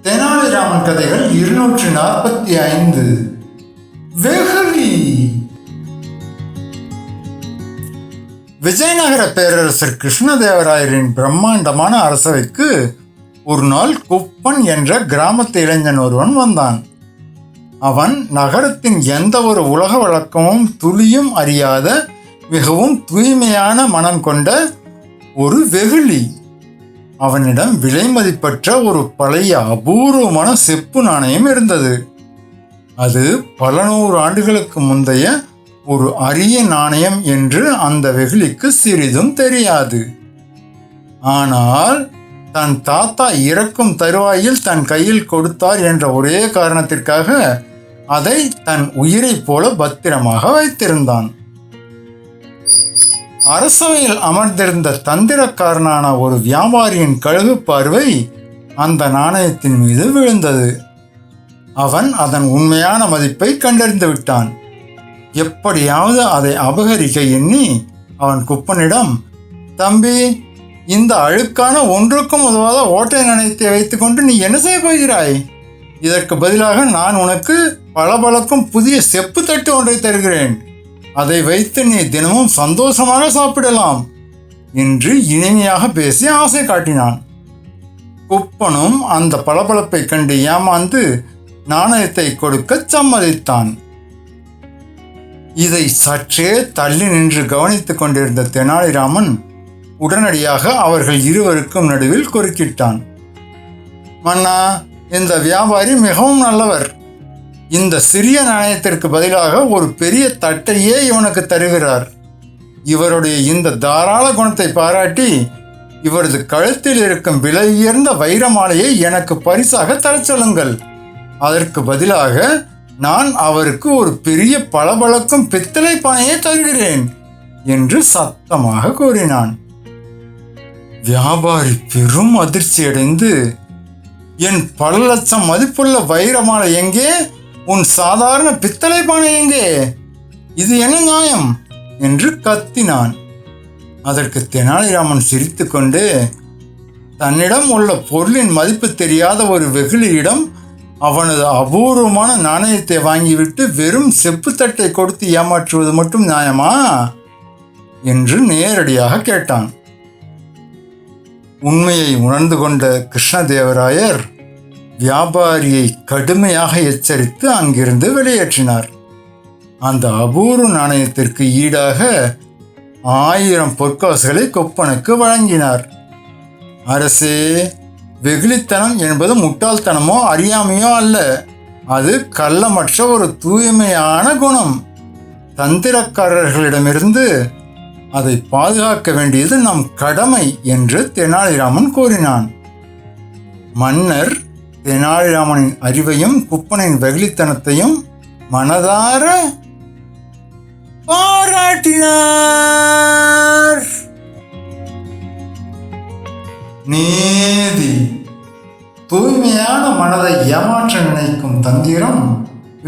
தெனாலிராமன் கதைகள் 245. வெகுளி. விஜயநகர பேரரசர் கிருஷ்ணதேவராயரின் பிரம்மாண்டமான அரசவைக்கு ஒரு நாள் குப்பன் என்ற கிராமத்து இளைஞன் ஒருவன் வந்தான். அவன் நகரத்தின் எந்த ஒரு உலக வழக்கமும் துளியும் அறியாத மிகவும் தூய்மையான மனம் கொண்ட ஒரு வெகுளி. அவனிடம் விலை மதிப்பற்ற ஒரு பழைய அபூர்வமான செப்பு நாணயம் இருந்தது. அது பல நூறு ஆண்டுகளுக்கு முந்தைய ஒரு அரிய நாணயம் என்று அந்த வெகுளிக்கு சிறிதும் தெரியாது. ஆனால் தன் தாத்தா இறக்கும் தருவாயில் தன் கையில் கொடுத்தார் என்ற ஒரே காரணத்திற்காக அதை தன் உயிரைப் போல பத்திரமாக வைத்திருந்தான். அரசவையில் அமர்ந்திருந்த தந்திரக்காரனான ஒரு வியாபாரியின் கழுகு பார்வை அந்த நாணயத்தின் மீது விழுந்தது. அவன் அதன் உண்மையான மதிப்பை கண்டறிந்து விட்டான். எப்படியாவது அதை அபகரிக்க எண்ணி அவன் குப்பனிடம், தம்பி, இந்த அழுக்கான ஒன்றுக்கும் உதவாத ஓட்டை நாணயத்தை வைத்துக்கொண்டு நீ என்ன செய்ய போகிறாய்? இதற்கு பதிலாக நான் உனக்கு பளபளக்கும் புதிய செப்பு தட்டு ஒன்றை தருகிறேன். அதை வைத்து நீ தினமும் சந்தோஷமாக சாப்பிடலாம் என்று இனிமையாக பேசி ஆசை காட்டினான். குப்பனும் அந்த பளபளப்பை கண்டு ஏமாந்து நாணயத்தை கொடுக்க சம்மதித்தான். இதை சற்றே தள்ளி நின்று கவனித்துக் கொண்டிருந்த தெனாலிராமன் உடனடியாக அவர்கள் இருவருக்கும் நடுவில் குறுக்கிட்டான். மன்னா, இந்த வியாபாரி மிகவும் நல்லவர். இந்த சிறிய நாணயத்திற்கு பதிலாக ஒரு பெரிய தட்டையே இவனுக்கு தருகிறார். இவருடைய இந்த தாராள குணத்தை பாராட்டி இவரது கழுத்தில் இருக்கும் விலை உயர்ந்த வைர மாலையை எனக்கு பரிசாக தரச் சொல்லுங்கள். அதற்கு பதிலாக நான் அவருக்கு ஒரு பெரிய பளபளக்கும் பித்தளை பானையை தருகிறேன் என்று சத்தமாக கூறினான். வியாபாரி பெரும் அதிர்ச்சியடைந்து, என் பல லட்சம் மதிப்புள்ள வைர மாலை எங்கே? உன் சாதாரண பித்தளை பானை எங்கே? இது என்ன நியாயம் என்று கத்தினான். அதற்கு தெனாலிராமன் சிரித்து கொண்டு, தன்னிடம் உள்ள பொருளின் மதிப்பு தெரியாத ஒரு வெகுளியிடம் அவனது அபூர்வமான நாணயத்தை வாங்கிவிட்டு வெறும் செப்பு தட்டை கொடுத்து ஏமாற்றுவது மட்டும் நியாயமா என்று நேரடியாக கேட்டான். உண்மையை உணர்ந்து கொண்ட கிருஷ்ணதேவராயர் வியாபாரியை கடுமையாக எச்சரித்து அங்கிருந்து வெளியேற்றினார். அந்த அபூர்வ நாணயத்திற்கு ஈடாக 1000 பொற்காசுகளை கொப்பனுக்கு வழங்கினார். அரசே, வெகுளித்தனம் என்பது முட்டாள்தனமோ அறியாமையோ அல்ல. அது கள்ளமற்ற ஒரு தூய்மையான குணம். தந்திரக்காரர்களிடமிருந்து அதை பாதுகாக்க வேண்டியது நம் கடமை என்று தெனாலிராமன் கூறினான். மன்னர் தெனாலிராமனின் அறிவையும் குப்பனின் வெகுளித்தனத்தையும் மனதார பாராட்டினார். நீதி. தூய்மையான மனதை ஏமாற்ற நினைக்கும் தந்திரம்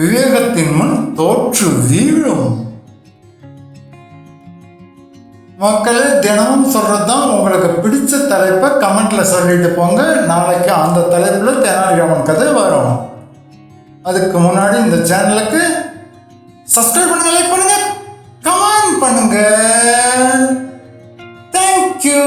விவேகத்தின் முன் தோற்று வீழும். மக்களே, தினமும் சொல்கிறது தான். உங்களுக்கு பிடிச்ச தலைப்பை கமெண்ட்டில் சொல்லிட்டு போங்க. நாளைக்கு அந்த தலைப்பில் தெனாலிராமன் கதை வரும். அதுக்கு முன்னாடி இந்த சேனலுக்கு சப்ஸ்கிரைப் பண்ணுங்க, லைக் பண்ணுங்க, கமெண்ட் பண்ணுங்க. தேங்க்யூ.